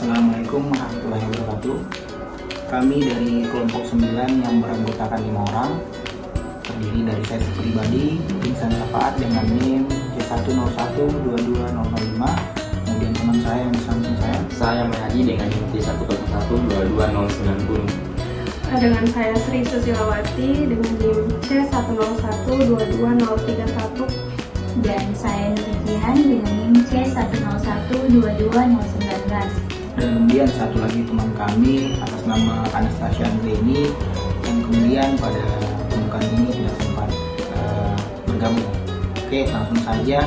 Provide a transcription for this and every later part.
Assalamualaikum warahmatullahi wabarakatuh. Kami dari kelompok 9 yang beranggotakan 5 orang, terdiri dari saya pribadi, Insan Syafaat dengan NIM C10122005, kemudian teman saya yang di samping saya Menadi dengan NIM C10122090. Dengan saya Sri Susilawati dengan NIM C10122031, dan saya Nurjihan dengan NIM C10122019. Dan kemudian satu lagi teman kami atas nama Anastasia Andreni yang kemudian pada pembukaan ini tidak sempat bergabung. Oke, langsung saja.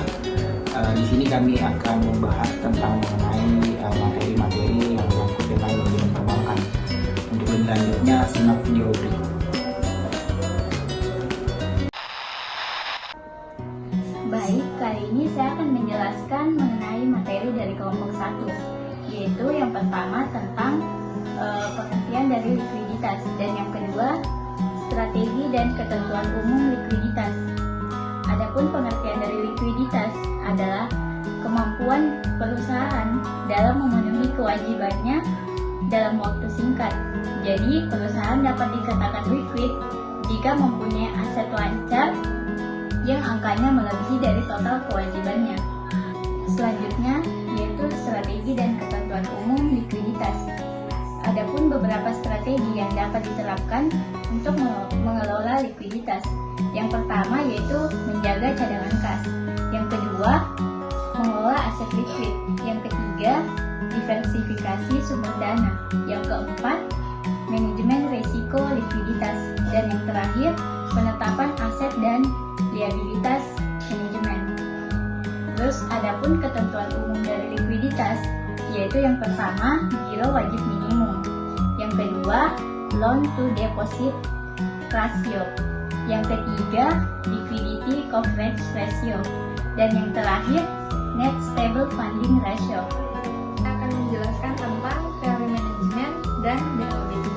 Di sini kami akan membahas tentang mengenai materi-materi yang menyangkut dengan manajemen perbankan. Untuk lebih lanjutnya, simak video berikut. Baik, kali ini saya akan menjelaskan mengenai materi dari kelompok 1, yaitu yang pertama tentang pengertian dari likuiditas, dan yang kedua strategi dan ketentuan umum likuiditas. Adapun pengertian dari likuiditas adalah kemampuan perusahaan dalam memenuhi kewajibannya dalam waktu singkat. Jadi, perusahaan dapat dikatakan liquid jika mempunyai aset lancar yang angkanya melebihi dari total kewajibannya. Selanjutnya, yaitu strategi dan ketentuan umum likuiditas. Adapun beberapa strategi yang dapat diterapkan untuk mengelola likuiditas. Yang pertama yaitu menjaga cadangan kas. Yang kedua, mengelola aset likuid. Yang ketiga, diversifikasi sumber dana. Yang keempat, manajemen risiko likuiditas. Dan yang terakhir, penetapan aset dan liabilitas manajemen. Terus adapun ketentuan umum dari likuiditas, yaitu yang pertama giro wajib minimum, yang kedua loan to deposit ratio, yang ketiga liquidity coverage ratio, dan yang terakhir net stable funding ratio. Saya akan menjelaskan tentang teori manajemen dan BLBI.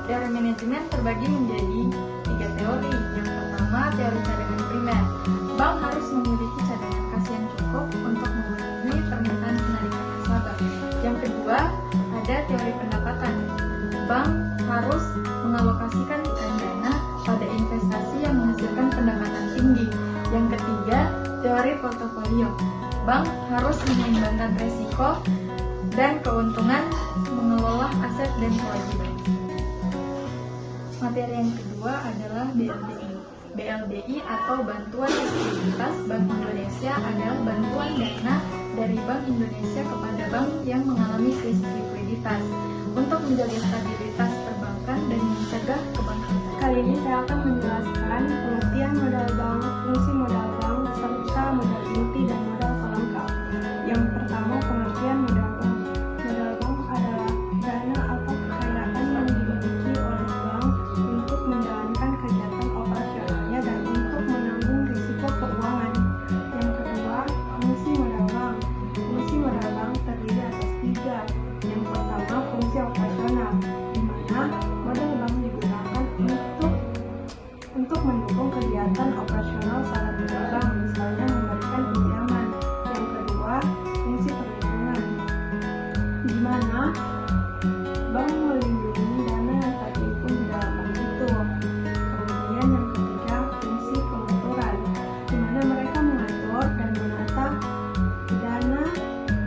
Teori manajemen terbagi menjadi 3 teori. Yang pertama, teori cadangan primer. Bank harus memiliki cadangan kas yang cukup untuk memenuhi permintaan penarikan nasabah. Yang kedua, ada teori pendapatan. Bank harus mengalokasikan dana pada investasi yang menghasilkan pendapatan tinggi. Yang ketiga, teori portofolio. Bank harus menyeimbangkan risiko dan keuntungan mengelola aset dan kewajiban. Materi yang kedua adalah BLBI. BLBI atau Bantuan Likuiditas Bank Indonesia adalah bantuan dana dari Bank Indonesia kepada bank yang mengalami krisis likuiditas untuk menjaga stabilitas perbankan dan mencegah kebangkrutan. Kali ini saya akan menjelaskan pengertian modal bank, fungsi modal bank, serta modal inti dan modal pelengkap. Yang pertama, pengertian modal bank. Modal bank adalah dana atau kekayaan yang dimiliki oleh bank untuk menjalankan kegiatan operasionalnya dan untuk menanggung risiko keuangan. Yang kedua, fungsi modal bank. Fungsi modal bank terdiri atas 3. Yang pertama, fungsi operasional, di mana modal bank digunakan untuk mendukung kegiatan operasional salah satu bank, misalnya memberikan pinjaman. Yang kedua, fungsi perlindungan, di mana bank melindungi dana yang terhimpun di dalam bank itu. Kemudian yang ketiga, fungsi pengaturan, di mana mereka mengatur dan menata dana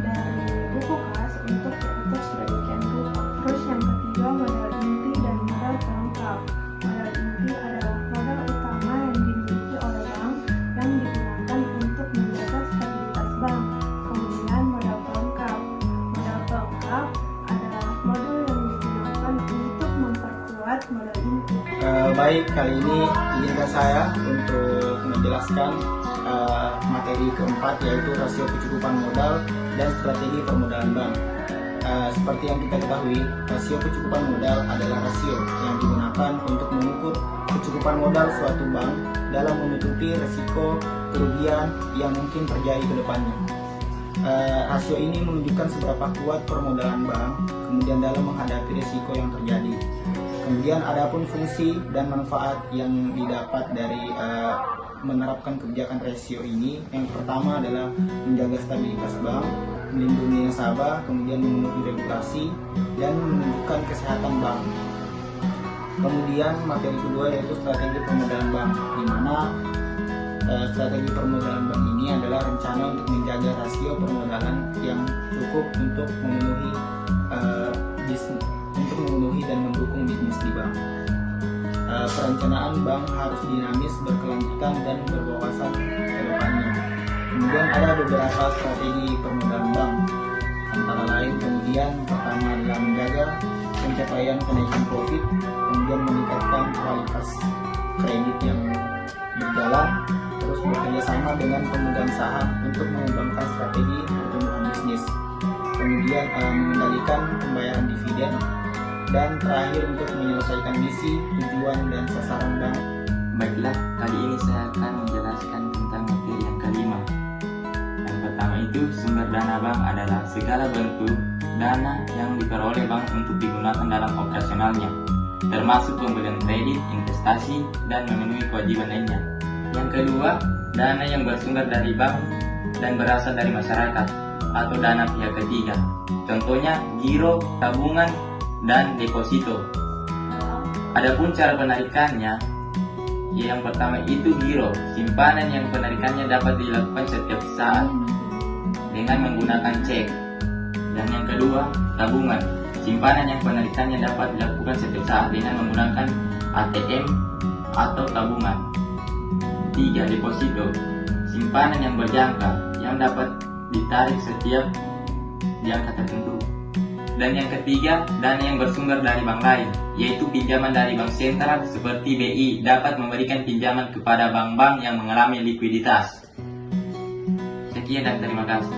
dari buku kas untuk diatur sedemikian rupa. Terus yang ketiga, modal inti dan modal pelengkap. Modal inti adalah modal utama yang dimiliki oleh bank yang digunakan untuk menjaga stabilitas bank. Kemudian modal pelengkap. Modal pelengkap adalah modal yang digunakan untuk memperkuat modal inti. Baik, kali ini izinkan saya untuk menjelaskan materi keempat, yaitu rasio kecukupan modal dan strategi permodalan bank. Seperti yang kita ketahui, rasio kecukupan modal adalah rasio yang digunakan untuk mengukur kecukupan modal suatu bank dalam menutupi risiko kerugian yang mungkin terjadi ke depannya. Rasio ini menunjukkan seberapa kuat permodalan bank kemudian dalam menghadapi risiko yang terjadi. Kemudian adapun fungsi dan manfaat yang didapat dari menerapkan kebijakan rasio ini, yang pertama adalah menjaga stabilitas bank, melindungi nasabah, kemudian memenuhi regulasi, dan menunjukkan kesehatan bank. Kemudian materi kedua yaitu strategi permodalan bank, di mana strategi permodalan bank ini adalah rencana untuk menjaga rasio permodalan yang cukup untuk memenuhi dan mendukung bisnis di bank. Perencanaan bank harus dinamis, berkelanjutan, dan berwawasan ke depannya. Kemudian ada beberapa strategi permodalan bank, antara lain kemudian pertama adalah menjaga pencapaian kenaikan profit, kemudian meningkatkan kualitas kredit yang berjalan, terus bekerja sama dengan pemegang saham untuk mengembangkan strategi pertumbuhan bisnis, kemudian mengendalikan pembayaran dividen, dan terakhir untuk menyelesaikan misi, tujuan, dan sasaran bank. Baiklah, kali ini saya akan menjelaskan tentang materi yang kelima. Yang pertama itu, sumber dana bank adalah segala bentuk dana yang diperoleh bank untuk digunakan dalam operasionalnya, termasuk pembelian kredit, investasi, dan memenuhi kewajiban lainnya. Yang kedua, dana yang bersumber dari bank dan berasal dari masyarakat atau dana pihak ketiga. Contohnya giro, tabungan, dan deposito. Adapun cara penarikannya, yang pertama itu giro, simpanan yang penarikannya dapat dilakukan setiap saat dengan menggunakan cek. Dan yang kedua, tabungan, simpanan yang penarikannya dapat dilakukan setiap saat dengan menggunakan ATM atau tabungan. 3. Deposito, simpanan yang berjangka yang dapat ditarik setiap jangka tertentu. Dan yang ketiga, dana yang bersumber dari bank lain, yaitu pinjaman dari bank sentral seperti BI dapat memberikan pinjaman kepada bank-bank yang mengalami likuiditas. Sekian dan terima kasih.